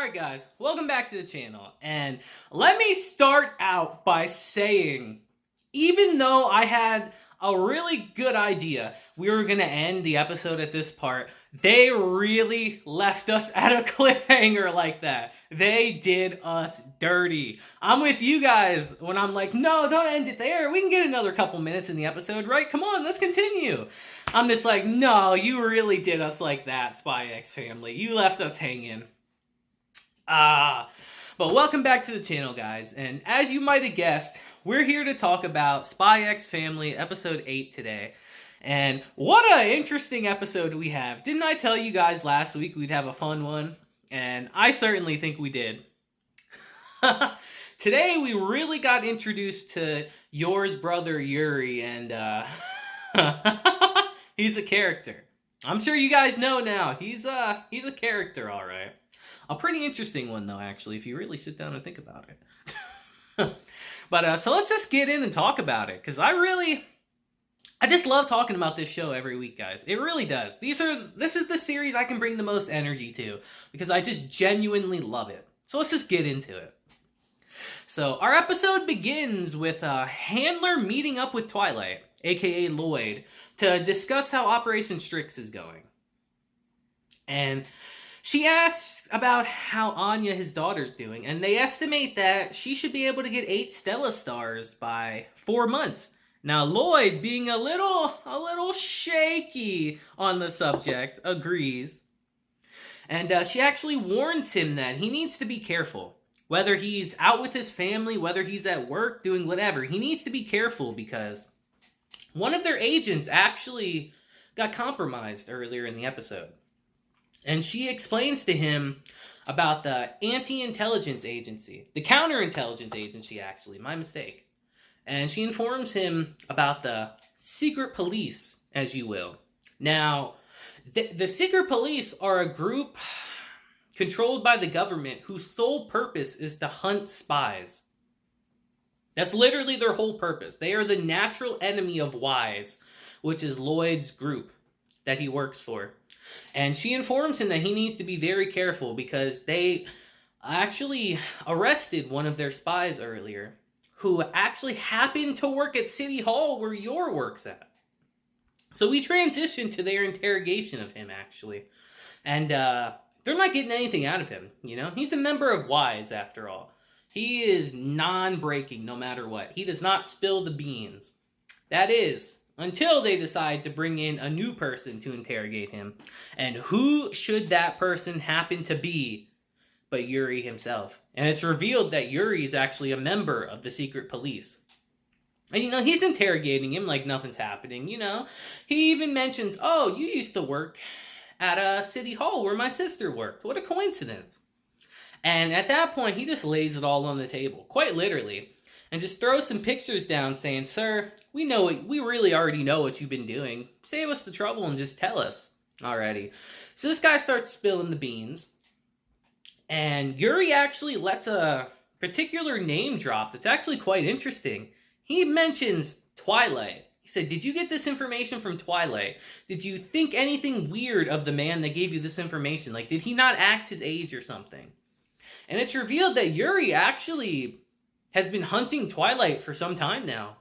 Alright guys, welcome back to the channel, and let me start out by saying, even though I had a really good idea we were going to end the episode at this part, they really left us at a cliffhanger like that. They did us dirty. I'm with you guys when I'm like, no, don't end it there. We can get another couple minutes in the episode, right? Come on, let's continue. I'm just like, no, you really did us like that, Spy X family. You left us hanging. But welcome back to the channel, guys. And as you might have guessed, we're here to talk about Spy X Family episode 8 today. And what an interesting episode we have. Didn't I tell you guys last week we'd have a fun one? And I certainly think we did. Today we really got introduced to Yor's brother Yuri, and he's a character. I'm sure you guys know now. He's a character, all right. A pretty interesting one, though, actually, if you really sit down and think about it. But, so let's just get in and talk about it, because I just love talking about this show every week, guys. It really does. This is the series I can bring the most energy to, because I just genuinely love it. So let's just get into it. So, our episode begins with Handler meeting up with Twilight, aka Loid, to discuss how Operation Strix is going. And she asks about how Anya, his daughter's, doing, and they estimate that she should be able to get 8 Stella stars by 4 months. Now, Loid, being a little shaky on the subject, agrees. And she actually warns him that he needs to be careful. Whether he's out with his family, whether he's at work, doing whatever, he needs to be careful because one of their agents actually got compromised earlier in the episode. And she explains to him about the anti-intelligence agency. The counterintelligence agency, actually. My mistake. And she informs him about the secret police, as you will. Now, the secret police are a group controlled by the government whose sole purpose is to hunt spies. That's literally their whole purpose. They are the natural enemy of WISE, which is Loid's group that he works for. And she informs him that he needs to be very careful because they actually arrested one of their spies earlier who actually happened to work at City Hall where Yor works at. So we transition to their interrogation of him, actually. And they're not getting anything out of him, you know? He's a member of WISE, after all. He is non-breaking no matter what. He does not spill the beans. That is, until they decide to bring in a new person to interrogate him. And who should that person happen to be but Yuri himself? And it's revealed that Yuri is actually a member of the secret police. And, you know, he's interrogating him like nothing's happening, you know. He even mentions, oh, you used to work at City Hall where my sister worked. What a coincidence. And at that point, he just lays it all on the table, quite literally. And just throws some pictures down saying, sir, we really already know what you've been doing. Save us the trouble and just tell us already. So this guy starts spilling the beans. And Yuri actually lets a particular name drop that's actually quite interesting. He mentions Twilight. He said, did you get this information from Twilight? Did you think anything weird of the man that gave you this information? Like, did he not act his age or something? And it's revealed that Yuri actually has been hunting Twilight for some time now.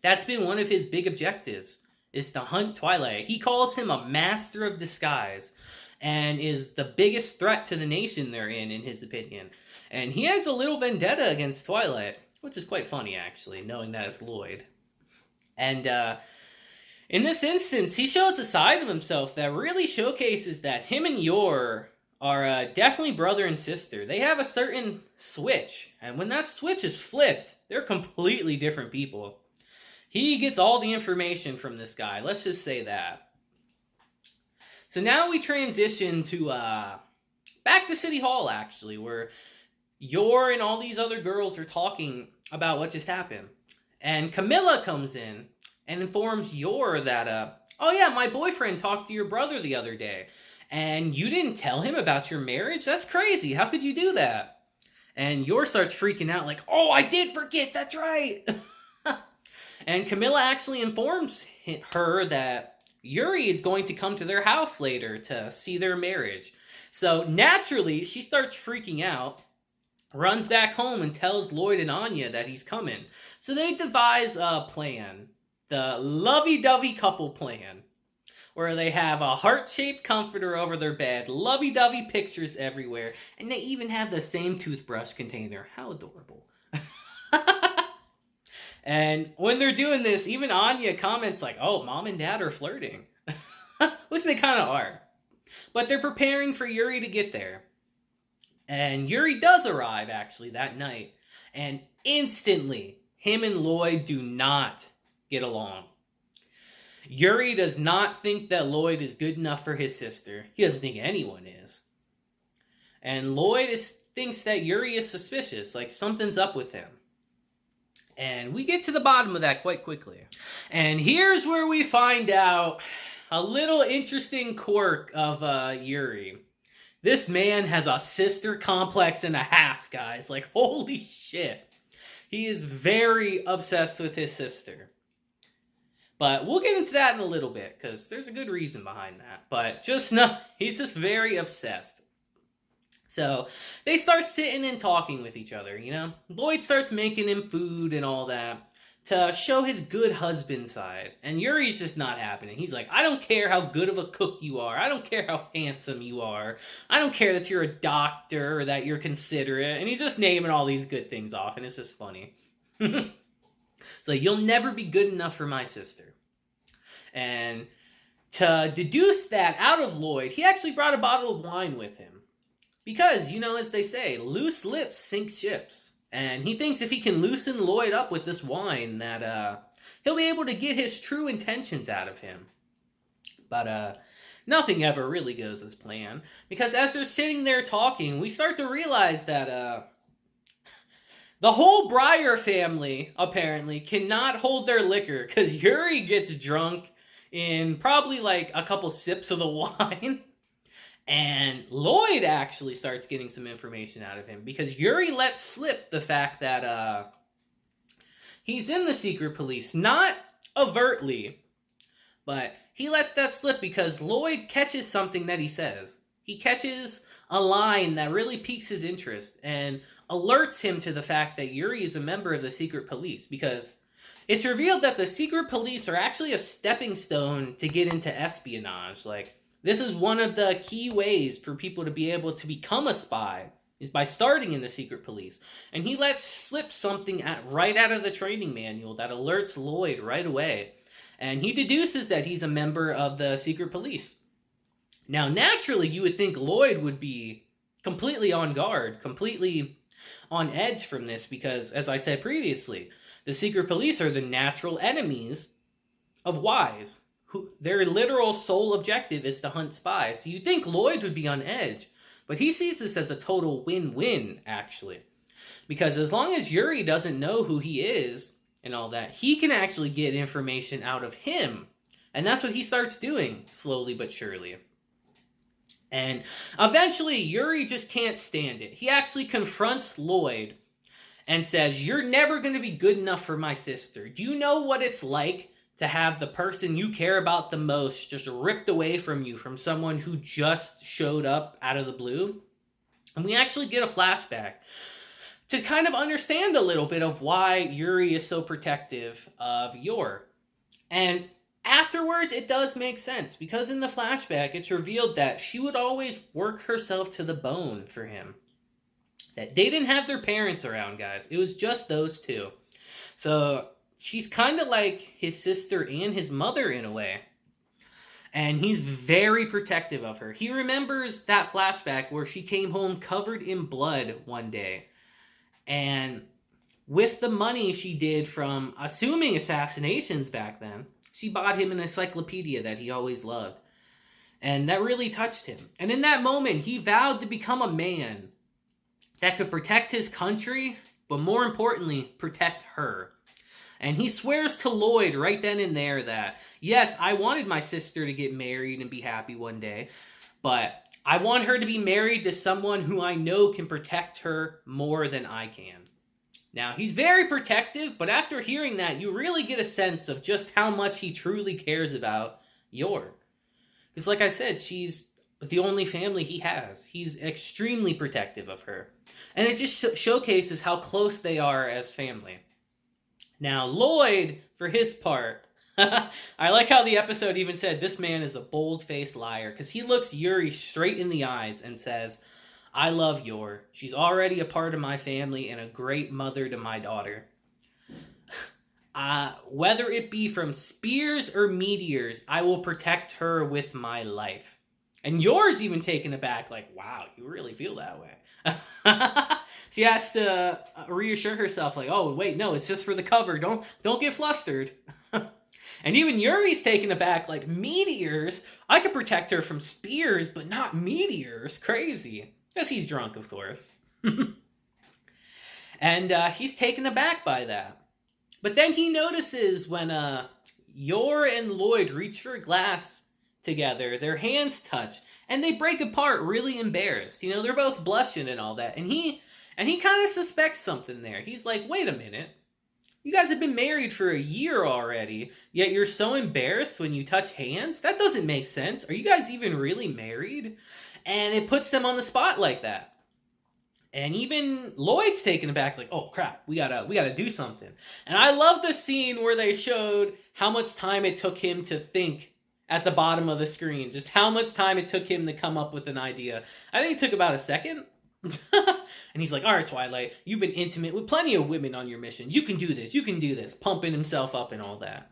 That's been one of his big objectives, is to hunt Twilight. He calls him a master of disguise and is the biggest threat to the nation they're in his opinion. And he has a little vendetta against Twilight, which is quite funny, actually, knowing that it's Loid. And in this instance, he shows a side of himself that really showcases that him and Yor are definitely brother and sister. They have a certain switch, and when that switch is flipped, they're completely different people. He gets all the information from this guy, let's just say that. So now we transition to back to City Hall, actually, where Yor and all these other girls are talking about what just happened. And Camilla comes in and informs Yor that, oh yeah, my boyfriend talked to your brother the other day. And you didn't tell him about your marriage? That's crazy. How could you do that? And Yor starts freaking out like, oh, I did forget. That's right. And Camilla actually informs her that Yuri is going to come to their house later to see their marriage. So naturally, she starts freaking out, runs back home and tells Loid and Anya that he's coming. So they devise a plan, the lovey-dovey couple plan, where they have a heart-shaped comforter over their bed, lovey-dovey pictures everywhere, and they even have the same toothbrush container. How adorable. And when they're doing this, even Anya comments like, oh, mom and dad are flirting. Which they kind of are. But they're preparing for Yuri to get there. And Yuri does arrive, actually, that night. And instantly, him and Loid do not get along. Yuri does not think that Loid is good enough for his sister. He doesn't think anyone is. And Loid thinks that Yuri is suspicious, like something's up with him. And we get to the bottom of that quite quickly. And here's where we find out a little interesting quirk of Yuri. This man has a sister complex and a half, guys. Like, holy shit. He is very obsessed with his sister. But we'll get into that in a little bit, because there's a good reason behind that. But just know, he's just very obsessed. So, they start sitting and talking with each other, you know? Loid starts making him food and all that to show his good husband side. And Yuri's just not happening. He's like, I don't care how good of a cook you are. I don't care how handsome you are. I don't care that you're a doctor or that you're considerate. And he's just naming all these good things off, and it's just funny. It's like, you'll never be good enough for my sister. And to deduce that out of Loid, he actually brought a bottle of wine with him. Because, you know, as they say, loose lips sink ships. And he thinks if he can loosen Loid up with this wine, that he'll be able to get his true intentions out of him. But nothing ever really goes as planned. Because as they're sitting there talking, we start to realize that the whole Breyer family, apparently, cannot hold their liquor. Because Yuri gets drunk in probably like a couple sips of the wine. And Loid actually starts getting some information out of him. Because Yuri lets slip the fact that he's in the secret police. Not overtly, but he lets that slip because Loid catches something that he says. He catches a line that really piques his interest and alerts him to the fact that Yuri is a member of the secret police. Because it's revealed that the secret police are actually a stepping stone to get into espionage. Like, this is one of the key ways for people to be able to become a spy, is by starting in the secret police. And he lets slip something right out of the training manual that alerts Loid right away. And he deduces that he's a member of the secret police. Now, naturally, you would think Loid would be completely on guard, completely on edge from this, because, as I said previously, the secret police are the natural enemies of Wise. Their literal sole objective is to hunt spies. So you'd think Loid would be on edge. But he sees this as a total win-win, actually. Because as long as Yuri doesn't know who he is and all that, he can actually get information out of him. And that's what he starts doing, slowly but surely. And eventually, Yuri just can't stand it. He actually confronts Loid and says, you're never going to be good enough for my sister. Do you know what it's like to have the person you care about the most just ripped away from you from someone who just showed up out of the blue? And we actually get a flashback to kind of understand a little bit of why Yuri is so protective of Yor. And afterwards, it does make sense, because in the flashback, it's revealed that she would always work herself to the bone for him. That they didn't have their parents around, guys. It was just those two. So she's kind of like his sister and his mother in a way. And he's very protective of her. He remembers that flashback where she came home covered in blood one day. And with the money she did from assuming assassinations back then, she bought him an encyclopedia that he always loved. And that really touched him. And in that moment, he vowed to become a man that could protect his country, but more importantly, protect her. And he swears to Loid right then and there that, yes, I wanted my sister to get married and be happy one day, but I want her to be married to someone who I know can protect her more than I can. Now, he's very protective, but after hearing that, you really get a sense of just how much he truly cares about Yor. Because like I said, she's but the only family he has. He's extremely protective of her. And it just showcases how close they are as family. Now, Loid, for his part, I like how the episode even said this man is a bold-faced liar, because he looks Yuri straight in the eyes and says, I love Yor. She's already a part of my family and a great mother to my daughter. Whether it be from spears or meteors, I will protect her with my life. And Yor's even taken aback, like, wow, you really feel that way. She has to reassure herself, like, oh, wait, no, it's just for the cover. Don't get flustered. And even Yuri's taken aback, like, meteors? I could protect her from spears, but not meteors. Crazy. Because he's drunk, of course. And he's taken aback by that. But then he notices when Yor and Loid reach for a glass together, their hands touch, and they break apart really embarrassed. You know, they're both blushing and all that. And he kind of suspects something there. He's like, wait a minute. You guys have been married for a year already, yet you're so embarrassed when you touch hands? That doesn't make sense. Are you guys even really married? And it puts them on the spot like that. And even Loid's taken aback, like, oh crap, we gotta do something. And I love the scene where they showed how much time it took him to think at the bottom of the screen. Just how much time it took him to come up with an idea. I think it took about a second. And he's like, all right, Twilight, you've been intimate with plenty of women on your mission. You can do this. Pumping himself up and all that.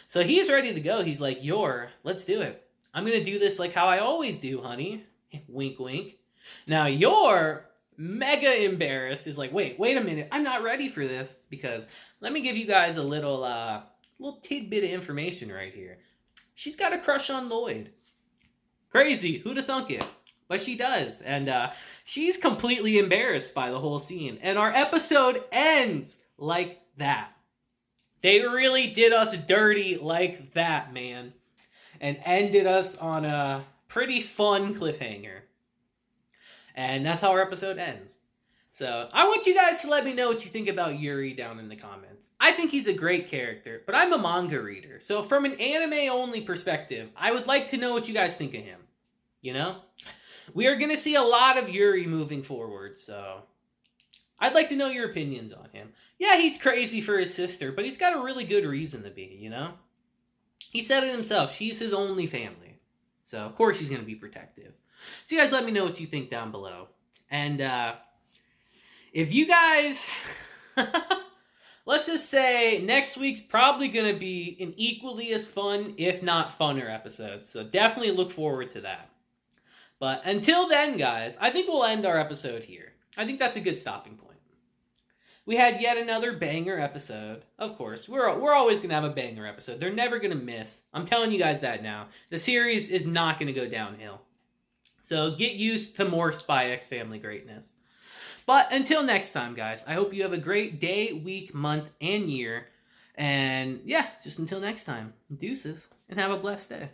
So he's ready to go. He's like, Yor, let's do it. I'm gonna do this like how I always do, honey. Wink, wink. Now, Yor, mega embarrassed, is like, wait a minute, I'm not ready for this, because let me give you guys a little tidbit of information right here. She's got a crush on Loid. Crazy, who'd have thunk it? But she does, and she's completely embarrassed by the whole scene, and our episode ends like that. They really did us dirty like that, man, and ended us on a pretty fun cliffhanger. And that's how our episode ends. So, I want you guys to let me know what you think about Yuri down in the comments. I think he's a great character, but I'm a manga reader. So, from an anime-only perspective, I would like to know what you guys think of him. You know? We are going to see a lot of Yuri moving forward, so I'd like to know your opinions on him. Yeah, he's crazy for his sister, but he's got a really good reason to be, you know? He said it himself. She's his only family. So, of course, he's going to be protective. So you guys let me know what you think down below. And if you guys, let's just say next week's probably going to be an equally as fun, if not funner episode. So definitely look forward to that. But until then, guys, I think we'll end our episode here. I think that's a good stopping point. We had yet another banger episode. Of course, we're always going to have a banger episode. They're never going to miss. I'm telling you guys that now. The series is not going to go downhill. So get used to more Spy X Family greatness. But until next time, guys, I hope you have a great day, week, month, and year. And yeah, just until next time, deuces, and have a blessed day.